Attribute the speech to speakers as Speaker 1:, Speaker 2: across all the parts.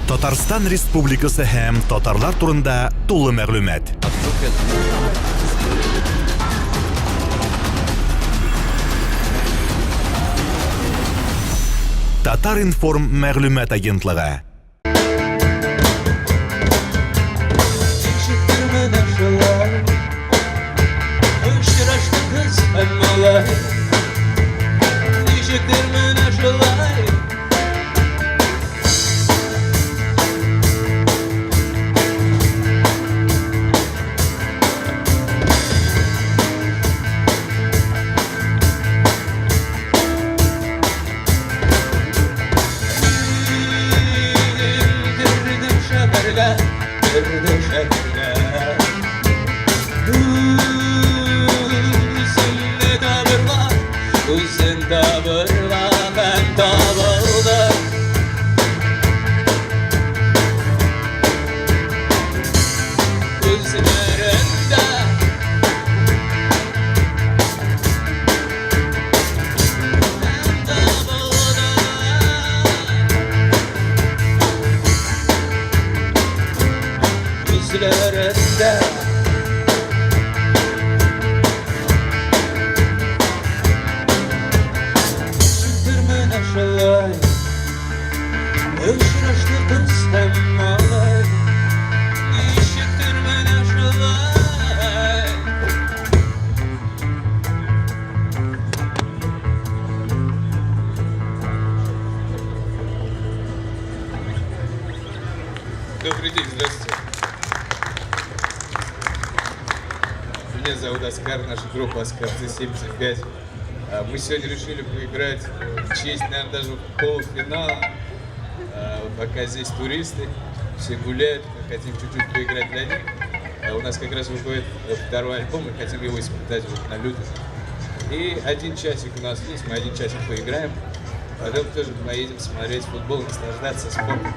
Speaker 1: Татарстан Республикасы һәм татарлар турында тулы мәгълүмат. Татар информ мәгълүмат агентлыгы.
Speaker 2: Добрый день, здравствуйте. Меня зовут Оскар, наша группа Оскар Ц-75. Мы сегодня решили поиграть в честь, наверное, даже полуфинала. Пока здесь туристы, все гуляют, мы хотим чуть-чуть поиграть для них. У нас как раз выходит второй альбом, мы хотим его испытать вот на лютых. И 1 часик у нас есть, мы 1 часик поиграем. Потом тоже поедем смотреть футбол, наслаждаться спортом.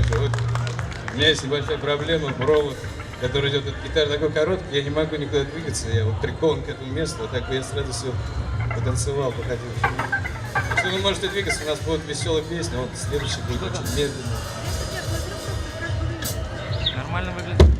Speaker 2: большое. Вот у меня есть небольшая проблема, провод, который идет от гитары такой короткий, я не могу никуда двигаться, я вот прикован к этому месту, а так бы я сразу все потанцевал, походил. Если вы можете двигаться, у нас будет веселая песня, вот следующий будет очень медленно.
Speaker 3: Нормально выглядит.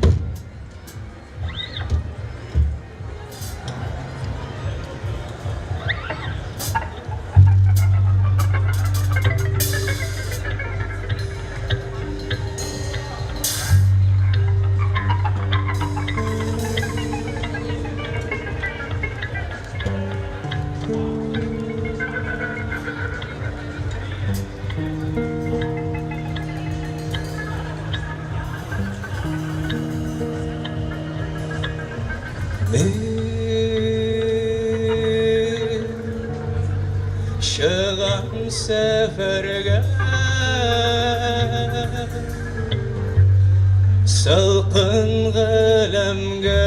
Speaker 2: Şalan seferge salqın qalamga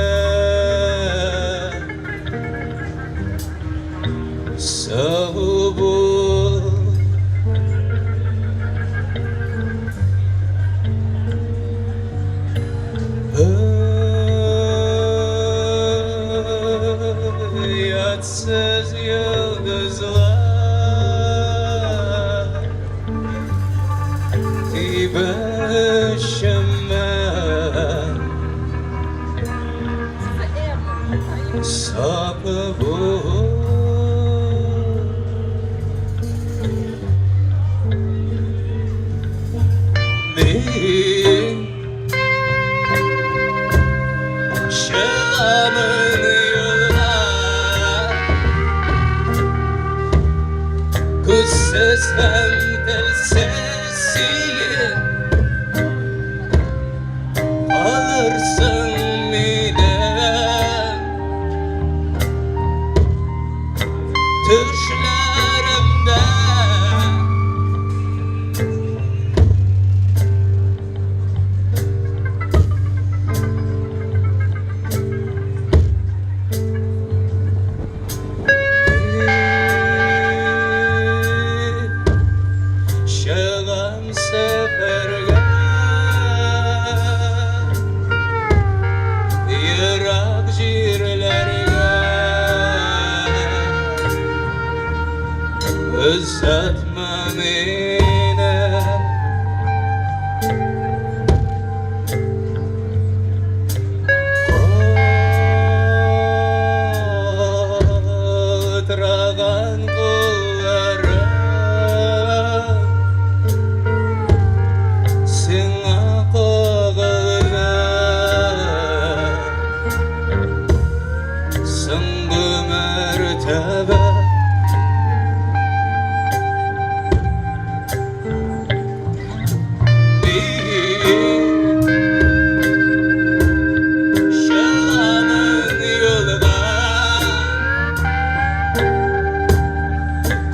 Speaker 2: sağ bol yatsız yıldızlar başıma sapı bu şalamın yollar kuzsuz hem telsizsin alırsın midem düşlerimden şalam seferge yırak jirlerge uzatma beni Qaltıragan kollarım Sina qağılda Sındı mertebe Şalamın yolda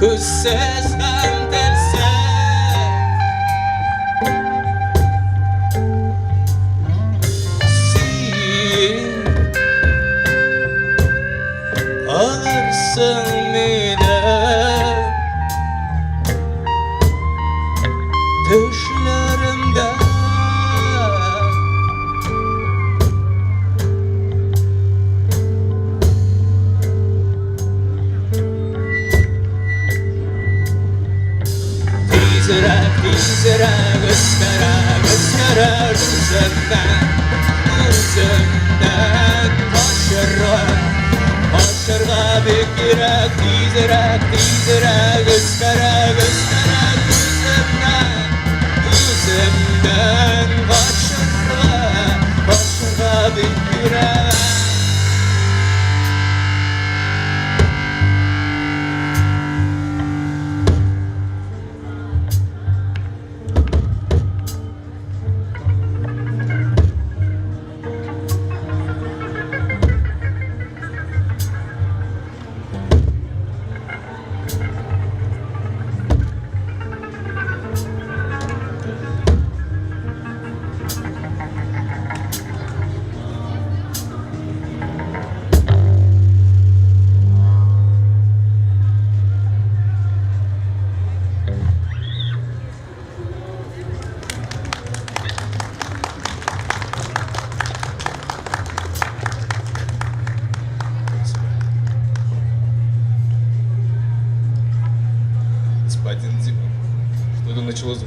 Speaker 2: Kuzsuz hem alırsın midem düşlerimden tizrek ıskarar Üzümden taşırga bekirek tizrek ıskarar Üzümden taşırga bekirek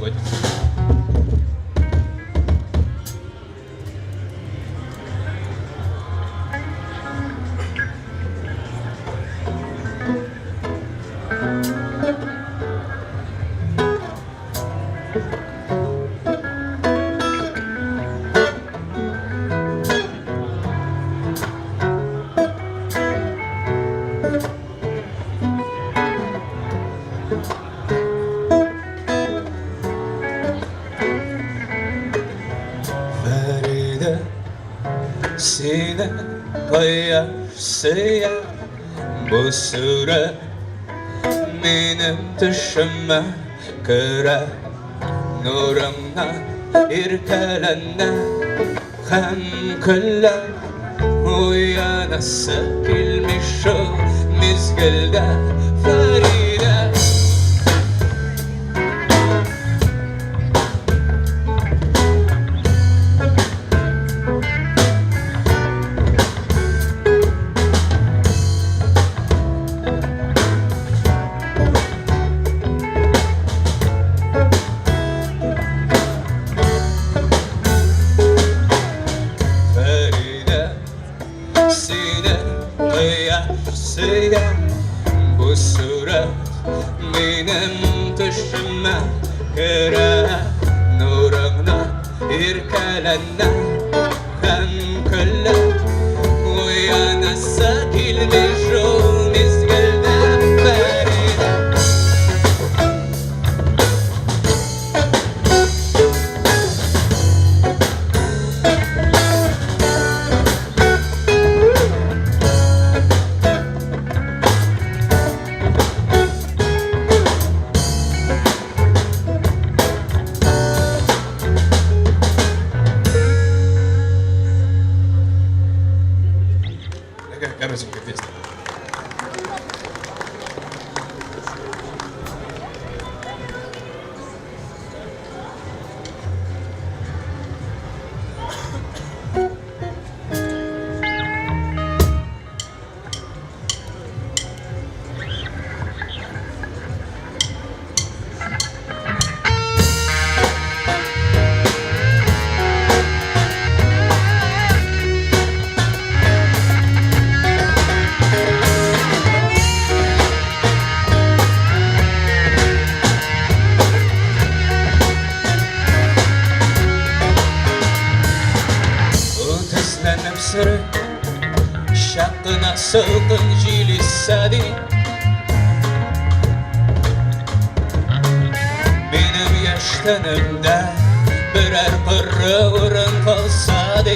Speaker 2: заходим. Feride sine koyarsıya bu sıra benim dışıma kıra nurumna irkelenne hem küller uyanası kilmiş o mizgilde Feride sine kıyarsıya bu surat benim dışıma kıra nurumna irkelenne hem küller uyanasa kilmiş o mizgilde Feride коротенькая песня. Sırı şakkına sılgın cilisadi benim yaştanımda birer pırrı urun kalsadı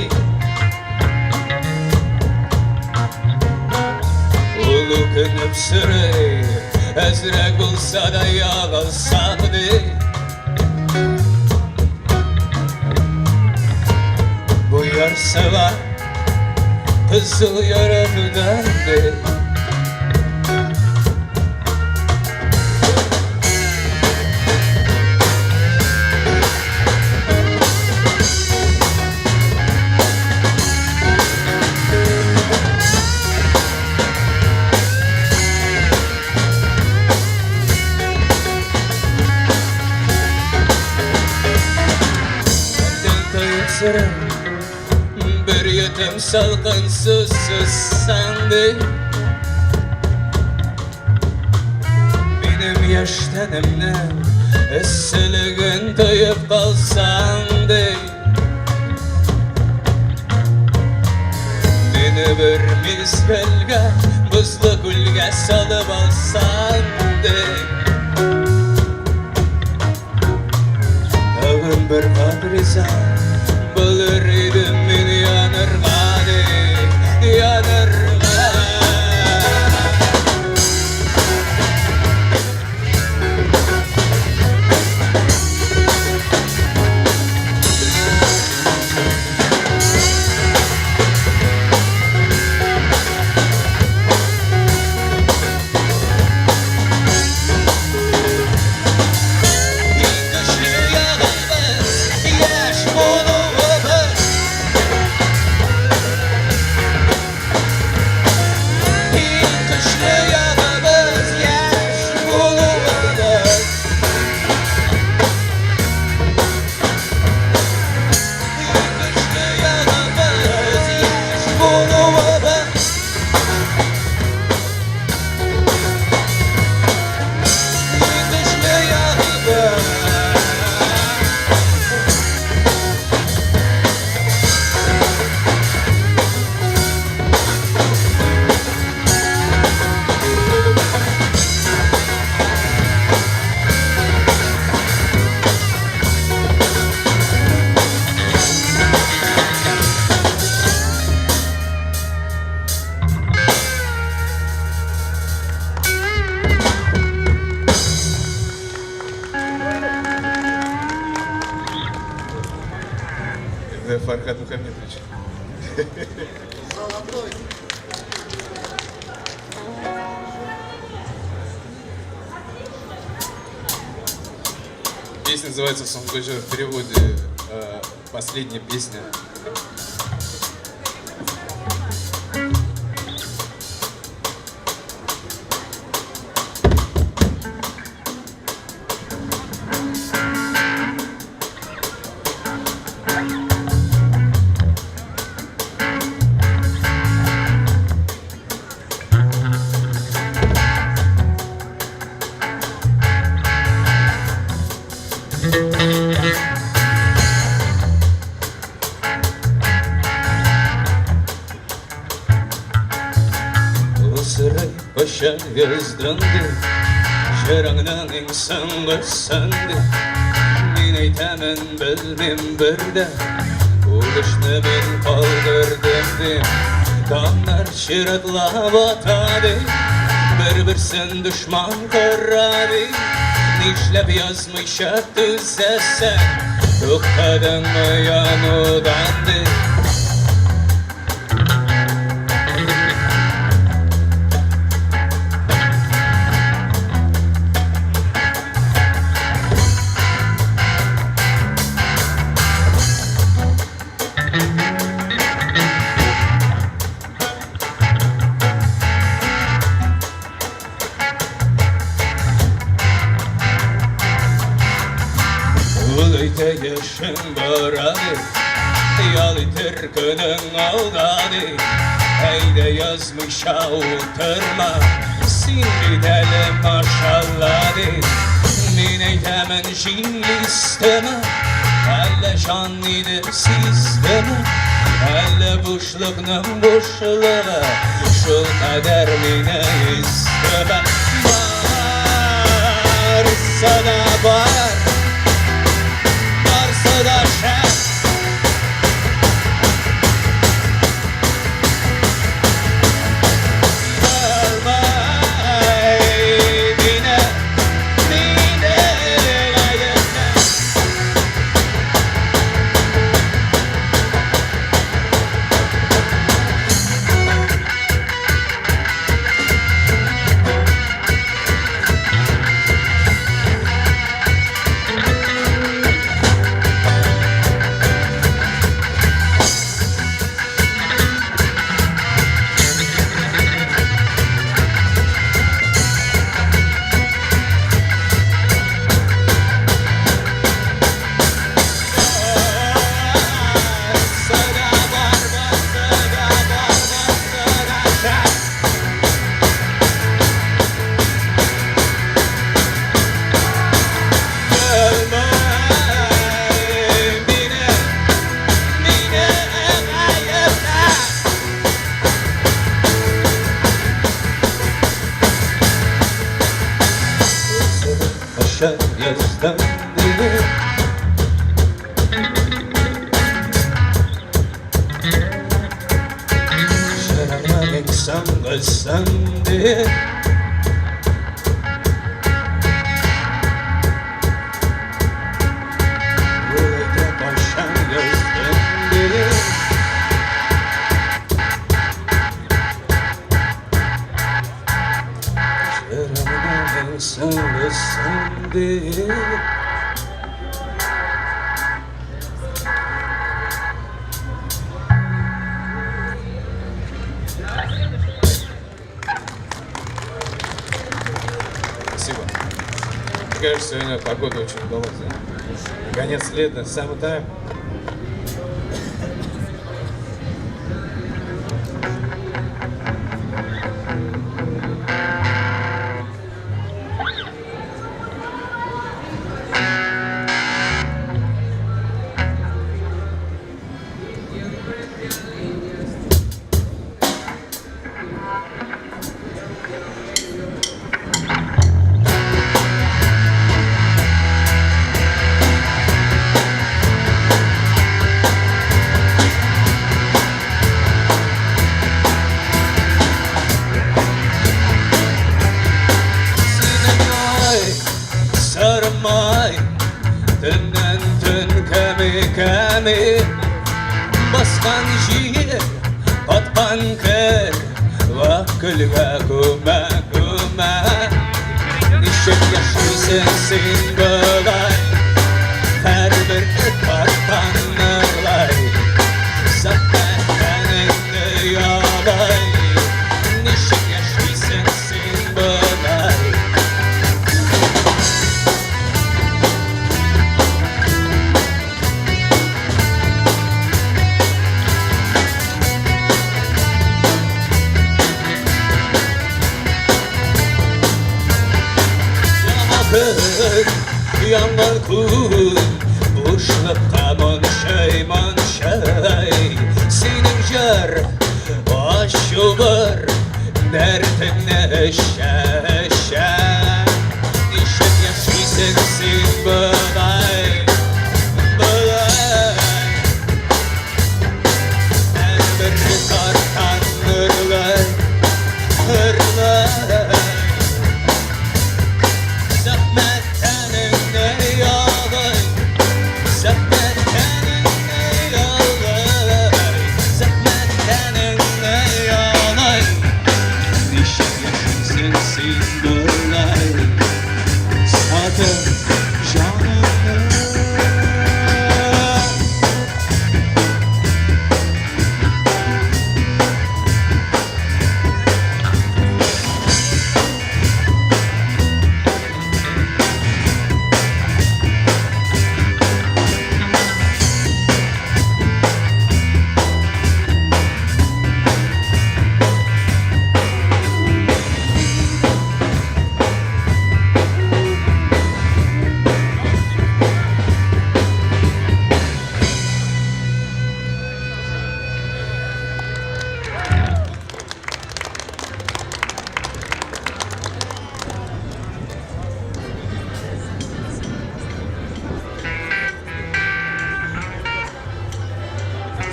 Speaker 2: ulu kınıp sırı ezrek bulsa da yağılsadı bu yar sever kızıl yaratıdandı bir yetim salgın susuz sandı benim yaştanımdan ıssılıgın duyup kalsandı beni bir mizgilge buzlu gülge salıp alsandı tağın bir kadriza bulur idim beni yanırmadı yanırmadı Yaş bunu öper Это Фархад Мухаммедович. Песня называется «Сонгбэджер», в переводе «Последняя песня».
Speaker 3: Başa gözdandı Şırağından insan başsandı Yine temen bilmem birde Uğuşunu ben kaldırdım Kanlar şırıkla batadı Bir-birsin düşman kırradı Nişlep yazmışa düzese Tukkadan mı yanıdandı Uluyte yaşın baradı Yalı Türk'ünün aldadı Heyde yazmışa oturma Sindi deli maşalladı Miney temen jil isteme Hele şanlıydı sisteme Hele boşluğunun boşluğu Şu kader mine isteme Varsa da var da şer Gelmey dine gayretine Başa gözdandı Şırağından insan kızsandı Burada başa gözdandı Şırağından insan kızsandı
Speaker 2: Спасибо. Мне кажется, сегодня погода очень удалась, да? Конец лета, summertime.
Speaker 3: Sarmay Tünden tün kemi Басқан жиі қатқан кір Уақылға күмә Нешек яшайсың сен бұлай Әрбір тартқан нұрлай Заттан тәніңді ұялай Нешек яшайсың сен бұлай Yangan kun Boşlukta manşay Senin jar aşılır Derdin neşe Nişet yaşaysın sen bılay Her bir tartan hırlay Zahmet tenine yağlay Zahmet tenine yağlay Zahmet tenine yağlay Nişet yaşaysın sen bılay Satın canını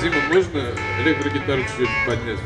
Speaker 2: Дима, можно электрогитару чуть-чуть поднять?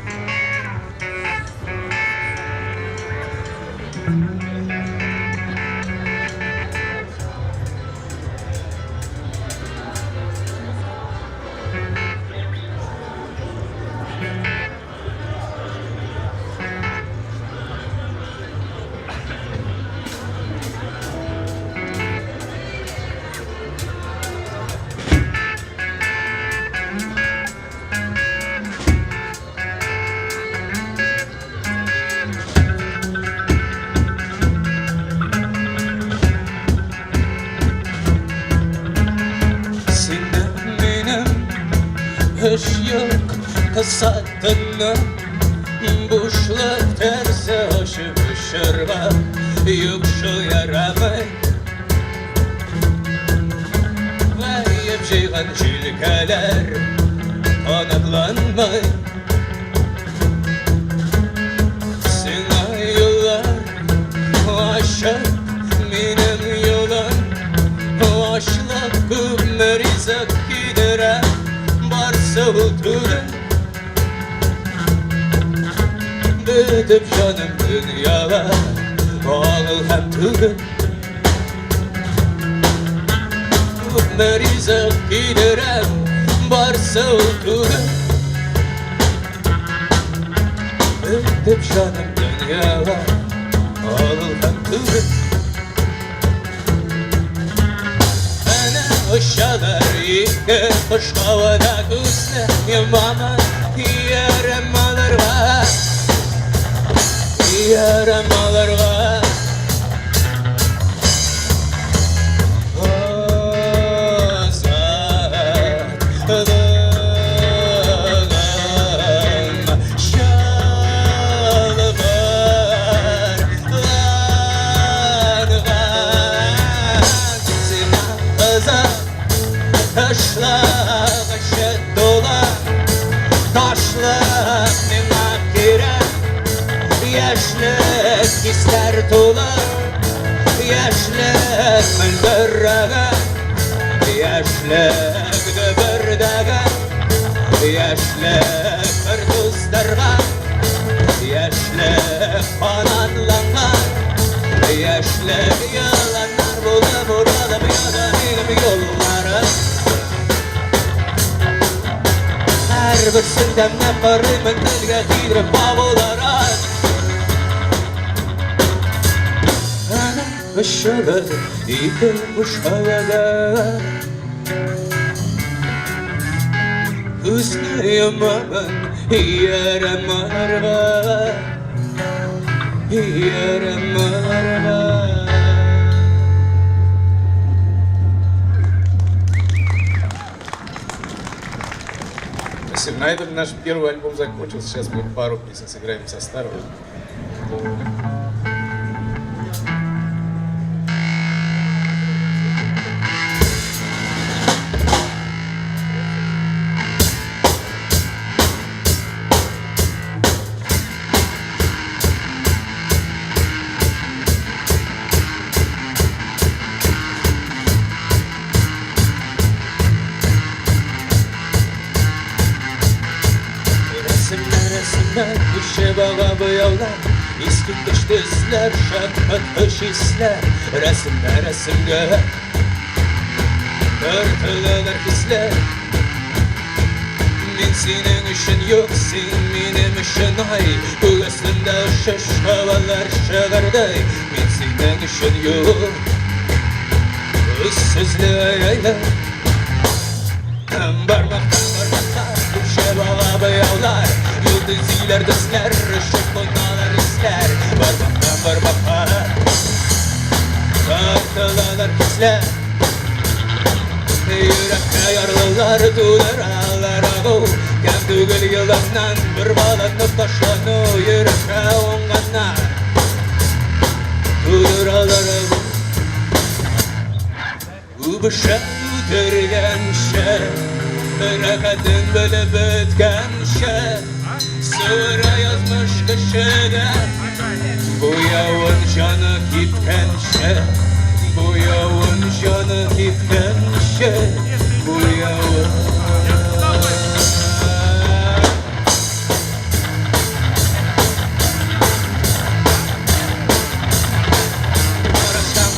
Speaker 2: Hiç yok kısalttığını Boşluk tersi hoşu şırma Yok şu yaramı Ve yepşeyğen çilkeler Kanatlanmay Sana yollar Aşık benim yolum Aşlık kümmerizak giderem Varsa oturun Bitip canım dünyaya Ağıl hem tügün Merizak giderem Varsa oturun Bitip canım dünyaya Ağıl hem tügün Aşağılar yıkı Kuş havada kuzne Yamama Yarım alır var Yarım alır var Taşlar kaşı dolar Taşlar minnak girer Yaşlık ister dolar Yaşlık müldürreğe Yaşlık dübürdeğe Yaşlık kırtızlarga Yaşlık kanatlanlar Yaşlık yalanlar Bulup burada bir yolları
Speaker 3: bir sildemle qarayman dilga kiydirib babolara Ana ışılır yıkılmış havada Üzlüyümün yerim araba Yerim araba
Speaker 2: Спасибо. На этом наш первый альбом закончился. Сейчас мы пару песен сыграем со старого.
Speaker 3: Resimler düşe bağa boyavlar Eski kış düzler, şefkat kış hisler Resimler Örtülüler hisler Min senin işin yok, sen benim işin ay Bu aslında şaş havalar şağırday Min senin işin yok Issızlığı aylar Barmaktan düşe bağa boyavlar Yıldız iler düzler, ışık konalar ister Barmaktan Tartılalar kisler Yürekte yarlılar tuğlar ağlar ağu Kem tügül yılandan bir bağlanıp taşlanı Yürekte onganlar Tuğlar ağlar ağu Bu bışa ütergen şey Rakatın böyle bütken şey Sıra yazmış kışıdan Bu yavun canı gitken şey Bu yavun canı gitken şey Bu yavun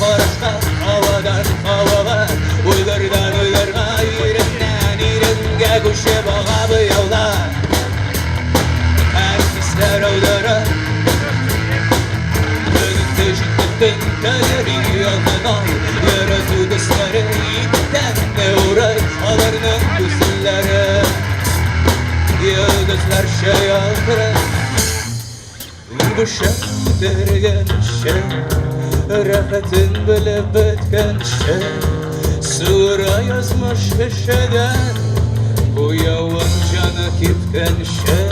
Speaker 3: Barıştan havadan havaya Uylardan uylarga yerinden yeringe Kuşe bağa boyavlar Herkesler avlara Önünde şiddetin teleri yanına Yaratı dışları yiğitten ne uğray Alarının güzülleri Yıldızlar şey aldıra Bu şey dergen şey Rahatın böyle bitken şey Sıra yazmış köşeden Bu yavun canı gitken şey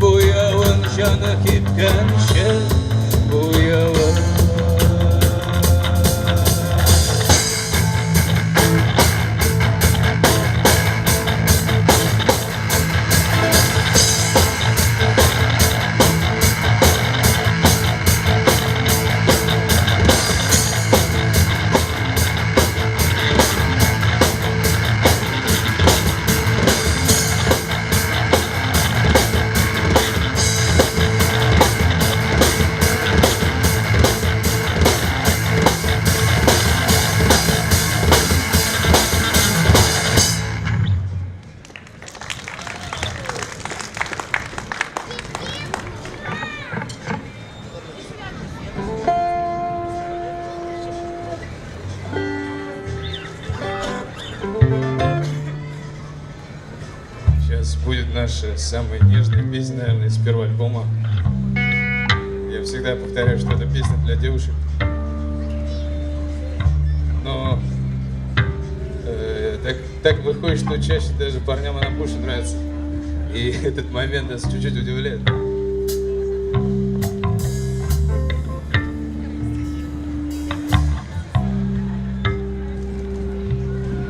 Speaker 3: Bu yavun canı gitken şey Bu yavun Сейчас будет наша самая нежная песня, наверное, из первого альбома. Я всегда повторяю, что это песня для девушек. Но так выходит, что чаще даже парням она больше нравится. И этот момент нас чуть-чуть удивляет.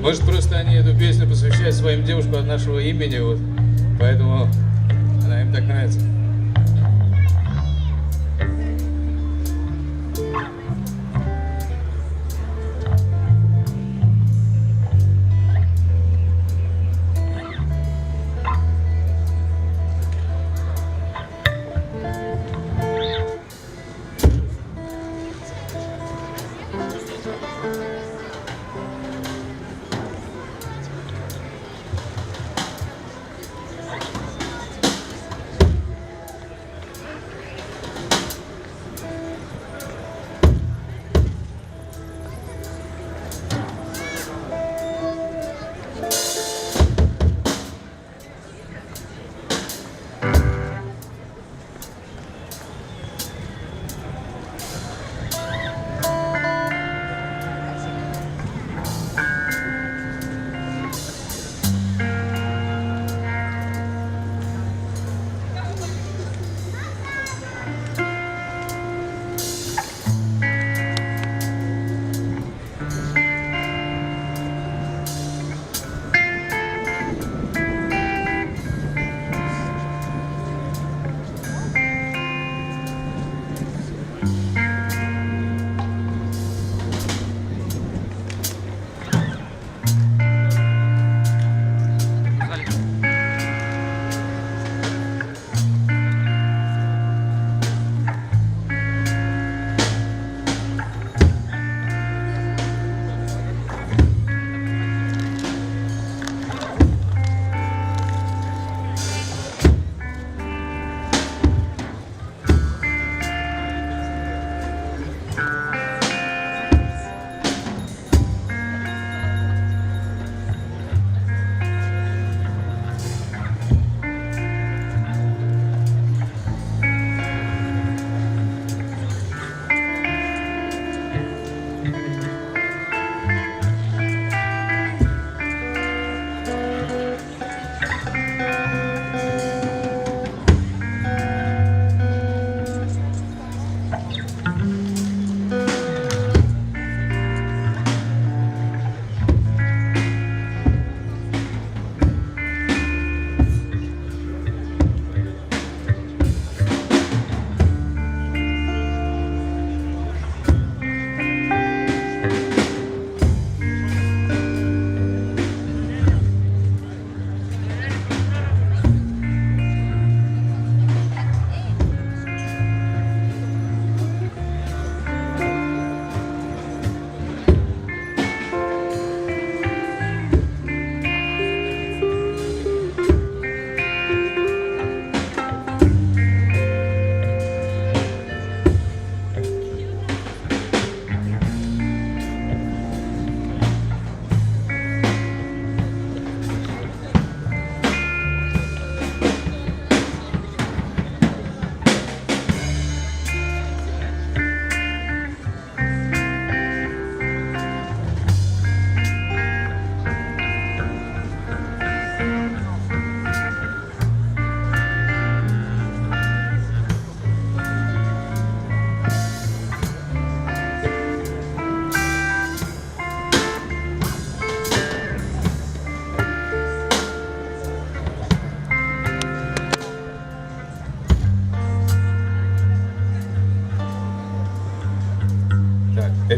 Speaker 3: Может, просто они эту песню посвящают своим девушкам от нашего имени, вот. Поэтому она им так нравится.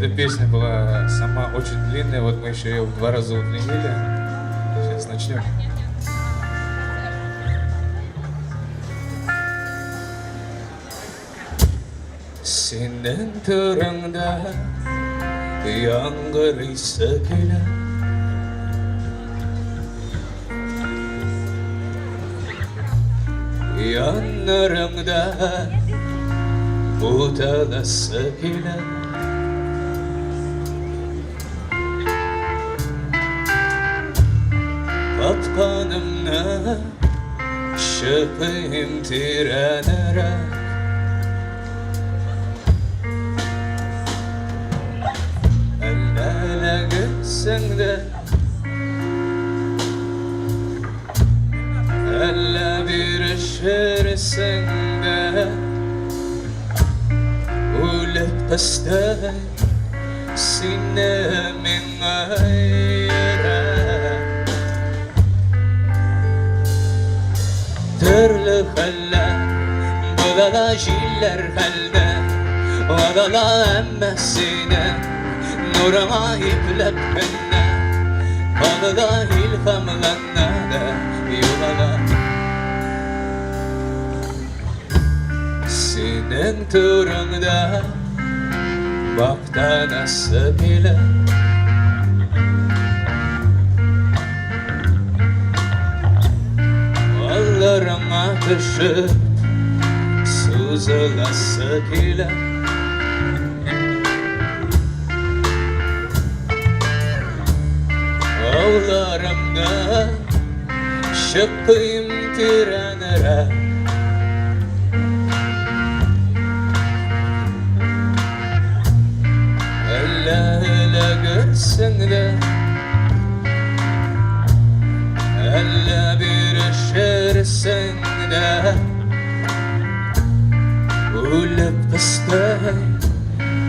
Speaker 3: эта песня была сама очень длинная, вот мы еще ее в 2 раза удлинили. Сейчас начнем. Senin turunda yağmur söküle yanlarında budala söküle Patkanımla şıpayım direnerek Elle gitsin de Elle bir şersin de Ulep pastay sinemin ayra Türlü haller Budala jiller halde Vadala emmesine Nurama iplep benne Kalıda ilhamlanna da yolala Senin turunda Bakta nasıl bile Kollarıma düşüp Sızılası bile Ağlarımda şıkkıyım direnere Elle görsün de Elle bir şersin de Ulep pastay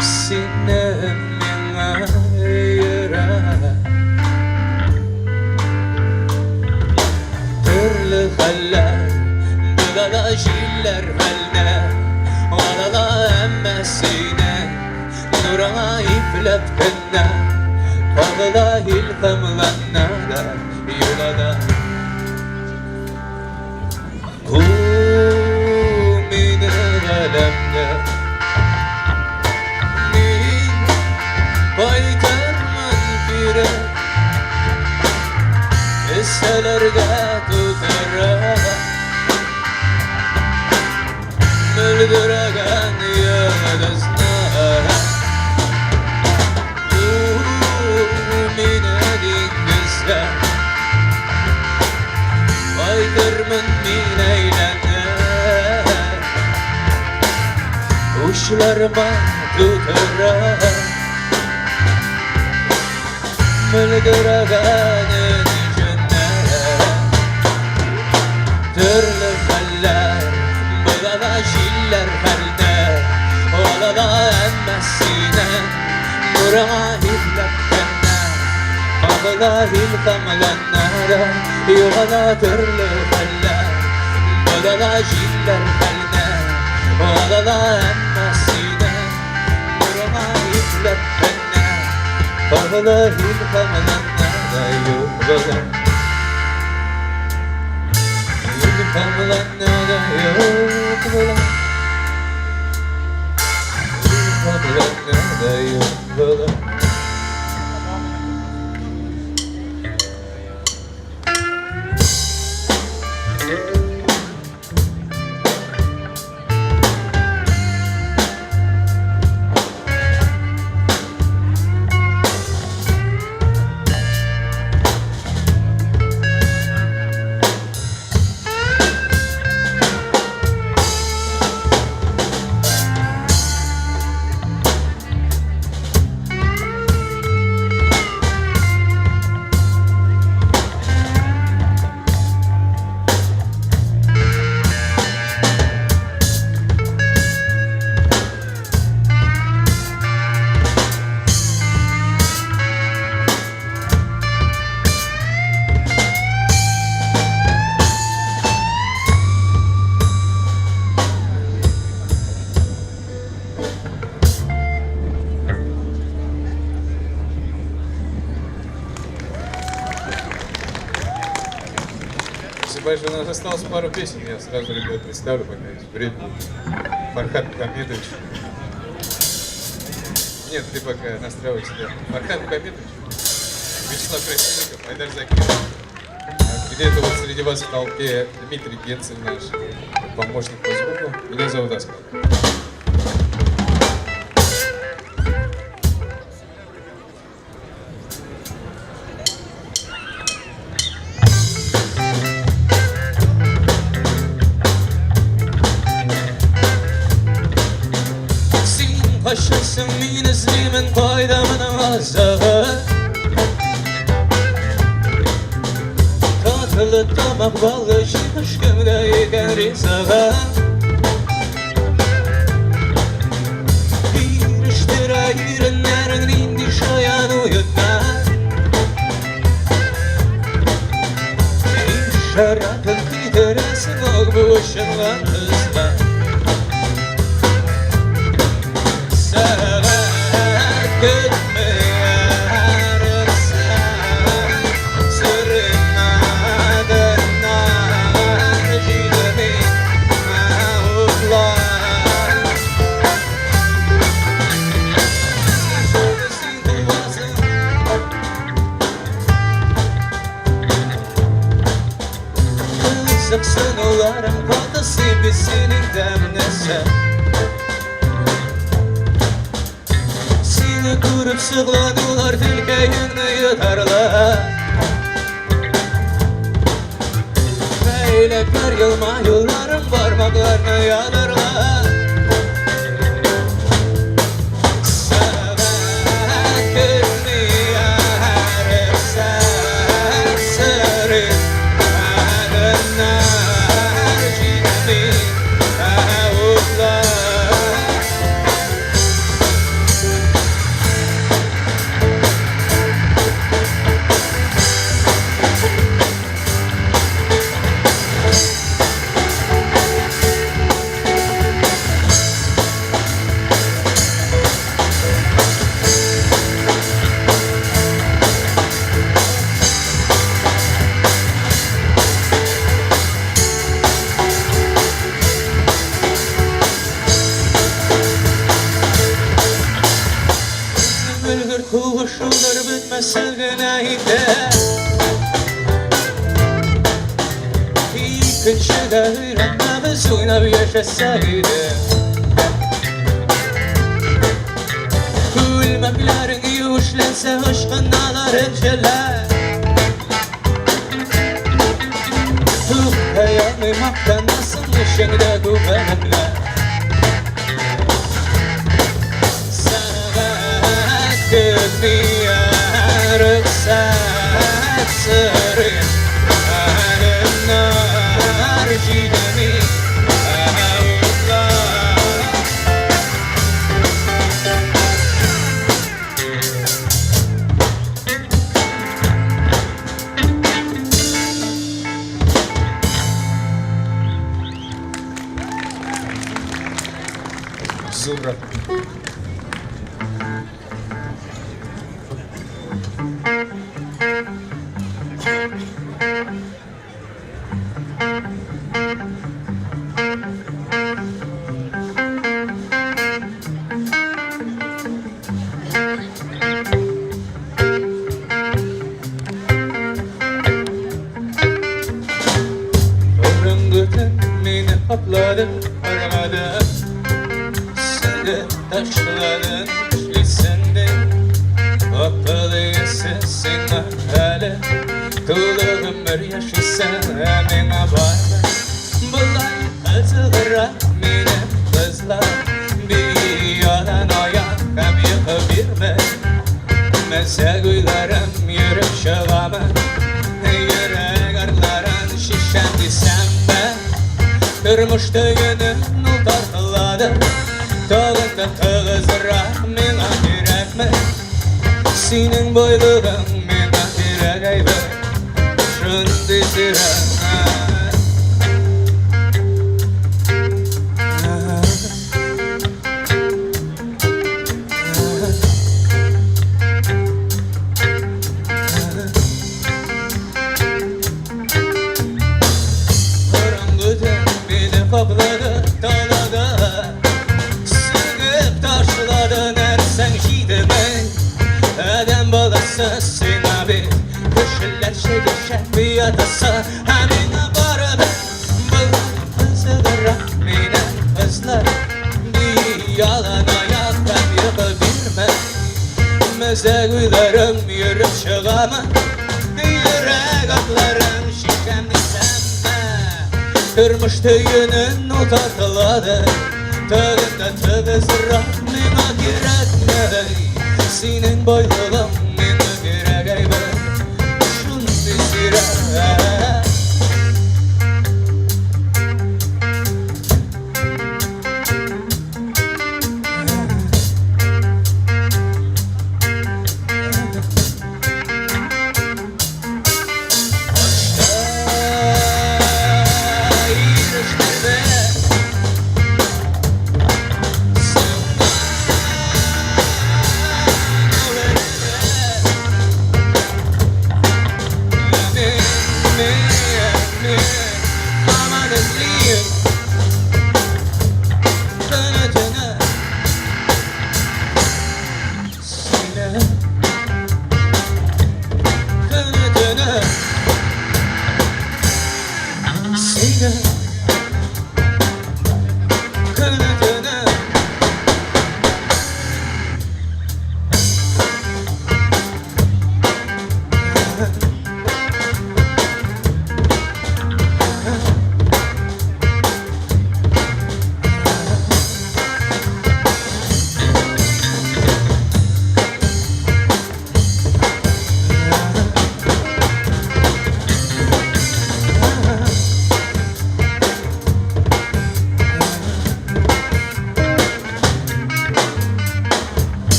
Speaker 3: sinemin ayra Haller, budala jiller halle Valala emmesine Nurana iplep benne Kalıda ilhamlanna da yolada Kumine alemde Min paytarman pire Eselerge tutara Müldüregen yıldızlara Mine dingizler Baydırmın mineylerine Uçlarıma tutara Müldüregenin Türlü haller, budala jiller halde Olala emmesine, nurama iplep benne Ağla ilhamlanlara, yolala türlü haller Budala jiller halde, olala emmesine Nurama iplep benne Ağla ilhamlanlara, yolala Ilhamlanlara yok ola Ilhamlanlara yok ola Если больше у нас осталось пару песен, я сразу, ребят, представлю, пока есть время. Фархад Мухамедович. Нет, ты пока настраивай себя. Фархад Мухамедович, Вячеслав Красильников, Айдар Закиров. Где-то вот среди вас в толпе Дмитрий Генцель, наш помощник по звуку. Меня зовут Оскар.
Speaker 4: Kaşınsın min izlimin koydamın azığı Tatlı damak balı şimış gümleyiken rizağı Bir iştira yürünlerin indi şayan uyutma Şarapın gideresin o bu ışınlan hızla Sıksın olarım kodası bisinin demnese Seni kurup sığladılar tilkeyini yutarlar Beylekler yılma yılların parmaklarını yalarlar Sevet gülmeyer serserin Kuvuşulur bitmez sevgineyde İkinci de öğrenmemiz oynayıp yaşasaydı Gülmeklerin yuşlense aşkın ağlar enceler Tuh hayalıymaktan nasıl işinde güvenekler Gülmeyer serserin Alemler cidemi ağlar
Speaker 3: Zurra.
Speaker 4: Beni kapladın, aramadın Seni taşladın, lisendin Akıllı sesin hele Tuğlu ömür yaşasan emin abarma Bulay kızılır mine kızlar Bir yalan ayak hem yıkabilirme Mesegülerim yürüp şıvamı Yürek arların şişendi senbe Durmuş düğünün utartladı Tağında tığızıra mina yürekme Senin boyluğun mina yüreğeybe Şundi sıra bir yatasa Hamine barı Kızıdırak mine kızlar Bir yalan ayaktan yapabilmem Mezegülerim yürüp çıkamam Yürek atlarım şişemli semme Kırmış düğünün o tatlıladı Tövünde tövbe zırrahmına giretme Senin boylulum mine girekeybe Şun bizire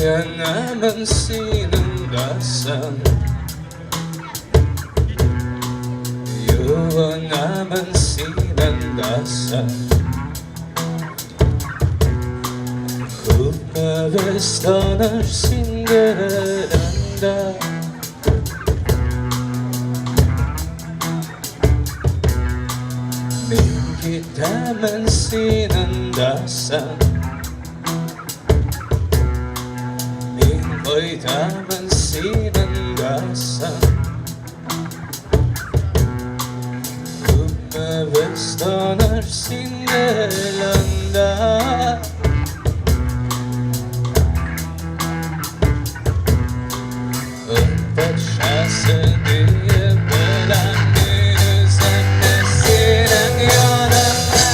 Speaker 4: Uyanamın sinindəsən Yuvanamın sinindəsən Kupavestanar sindirəndə Min gidəmən sinindəsən Oytamın sinindəsən Kupavestanar sindirəndə Öpəşəsi diye bilən günü sənə sinin yanında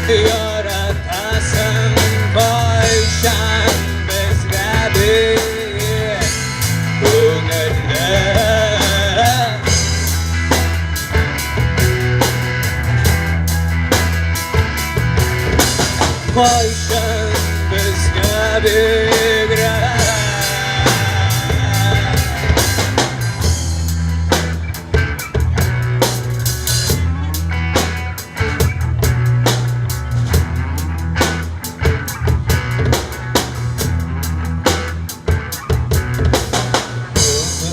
Speaker 4: Yaratasın başan bezgəbi Günələr Başan bezgəbi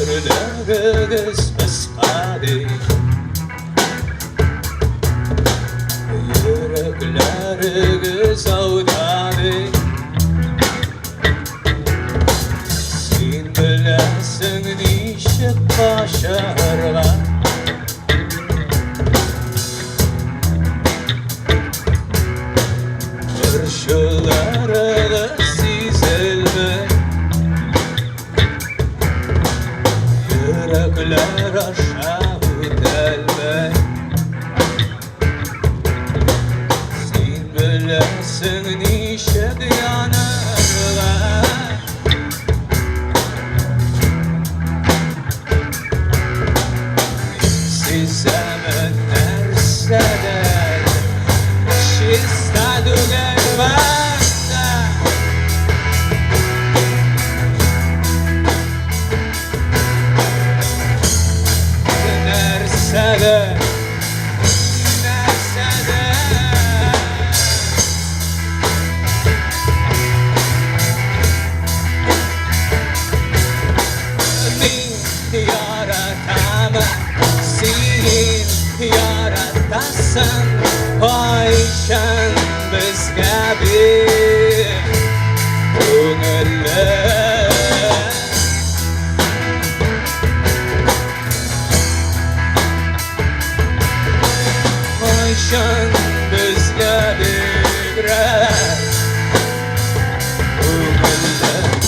Speaker 4: Ömürləriniz misqadi Yürekleriniz avdadı Sen biləsin nişi başarlar Karşılarına sizilmek Yürekler aşağı delmek Sen biləsin nişe yanarlar yaratama sen yaratasan Ayşan bizga bir ko'ngillar Ayşan bizga bigrar ko'ngillar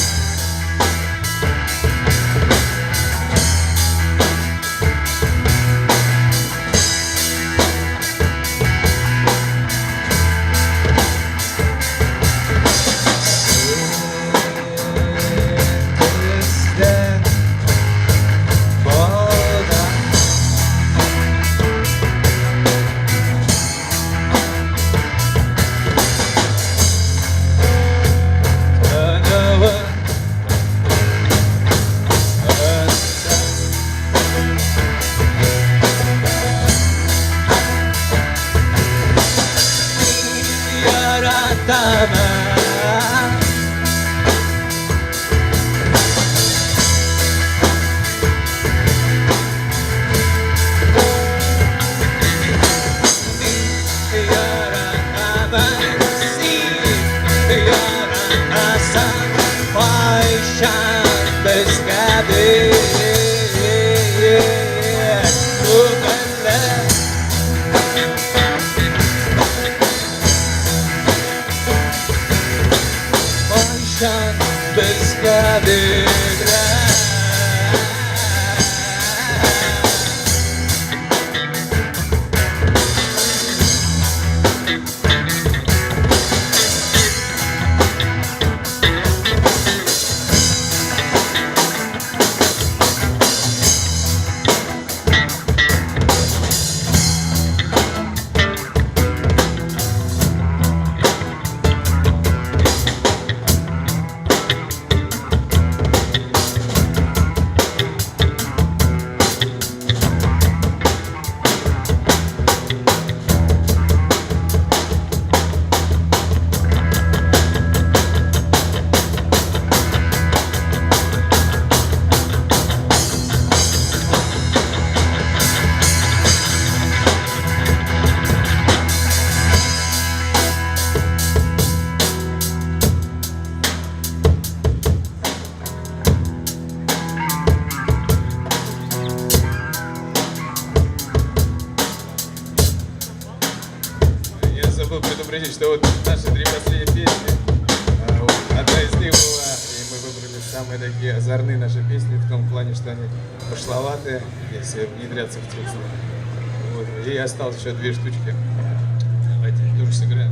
Speaker 4: bizga bigrar
Speaker 2: предупредить, что вот наши три последние песни, одна из них была, и мы выбрали самые такие озорные наши песни, в том плане, что они пошловатые, если внедряться в текст. Вот. И осталось еще две штучки. Давайте тоже сыграем.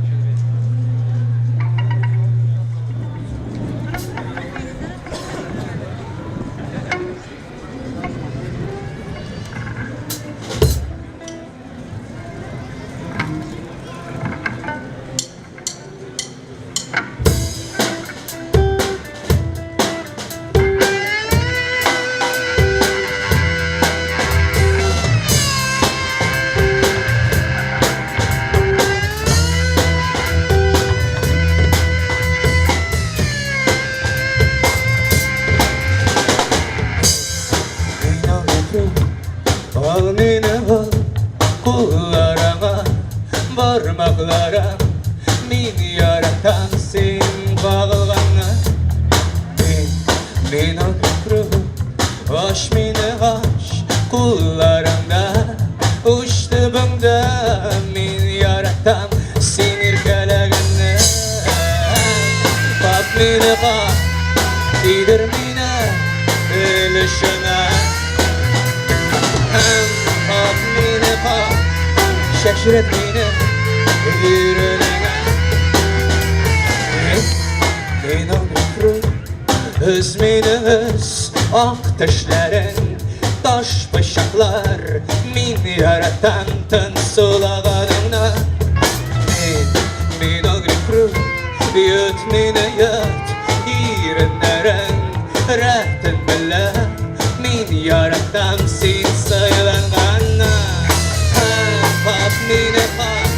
Speaker 4: Al meni al kullarama barmaklara men yaratan sen bağlana men ömrüm aş meni aş kullarımda uçtuğumda men yaratan sen irkelegine bak meni bak didir meni ölüşüne Abmine bak, şaşırt beni yüreğine Men ömrüm özmeni öz ak taşların Taş bıçaklar men yaratan tın sulağanına Men ömrüm yut meni yut Yerinlerin rahatın bile Men yaratan sen sayılangana Bak meni bak,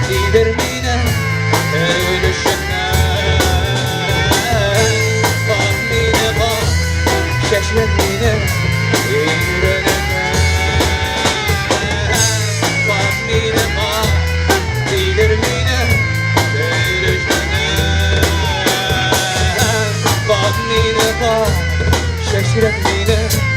Speaker 4: gider meni ölüşüne Bak meni bak, şaşırt meni yüreğine Ага, şaşırak yine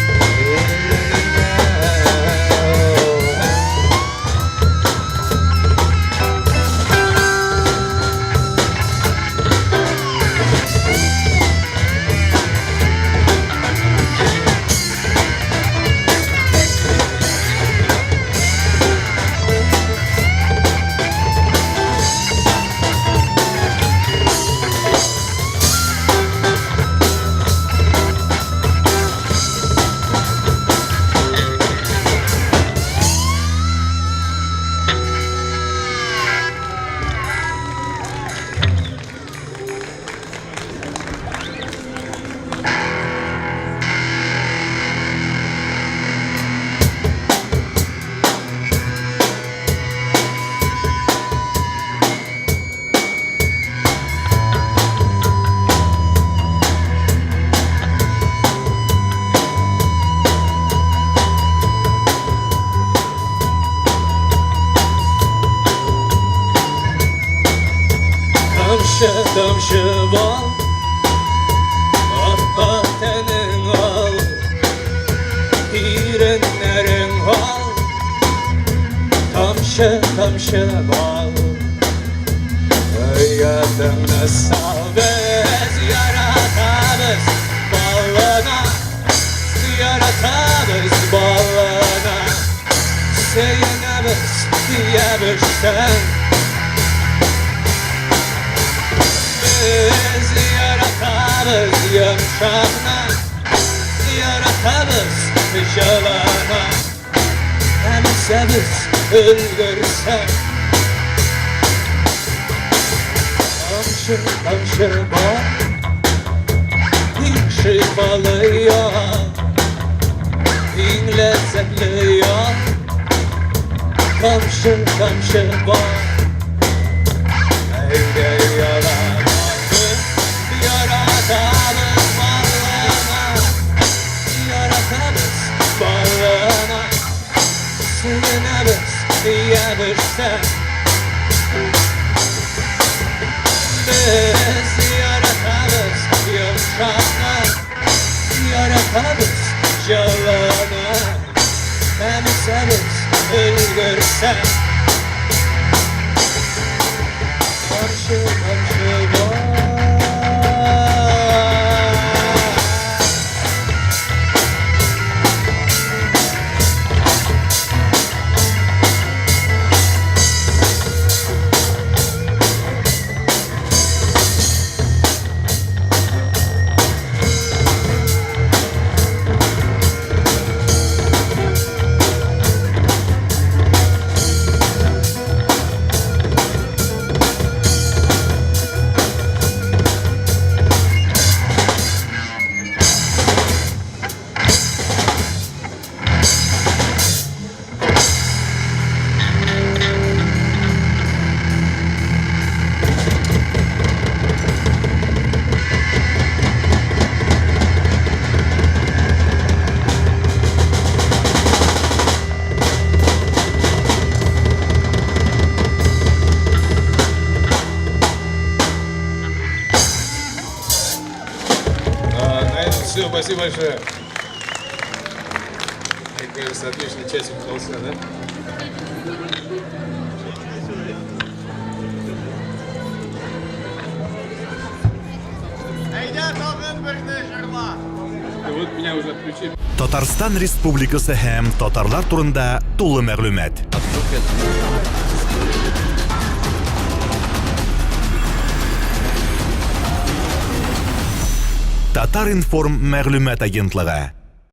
Speaker 4: Tamşı bal Akbak tenin al İrenlerin hal Tamşı bal Hayatımda sabız Yaratamız balına Yaratamız balına Seynemiz diyebilsen Biz yaratamız yumuşağına Yaratamız jalana Emsemiz öldürsen Tamşı bal İnşi balı ya İn lezzetli ya Tamşı bal Ey yalan Yaratamız ballana Yaratamız ballana Sığınırız diyebilsen Biz yaratamız yumuşağına Yaratamız jalana Emsemiz öldürsen Tamşı bal
Speaker 2: Все, спасибо большое. Мне кажется, отличный часик удался, да? И вот меня уже отключили.
Speaker 1: Татарстан Республикасы һәм татарлар турында тулы мәгълүмат. Татар информ мәгълүмат агентлыгы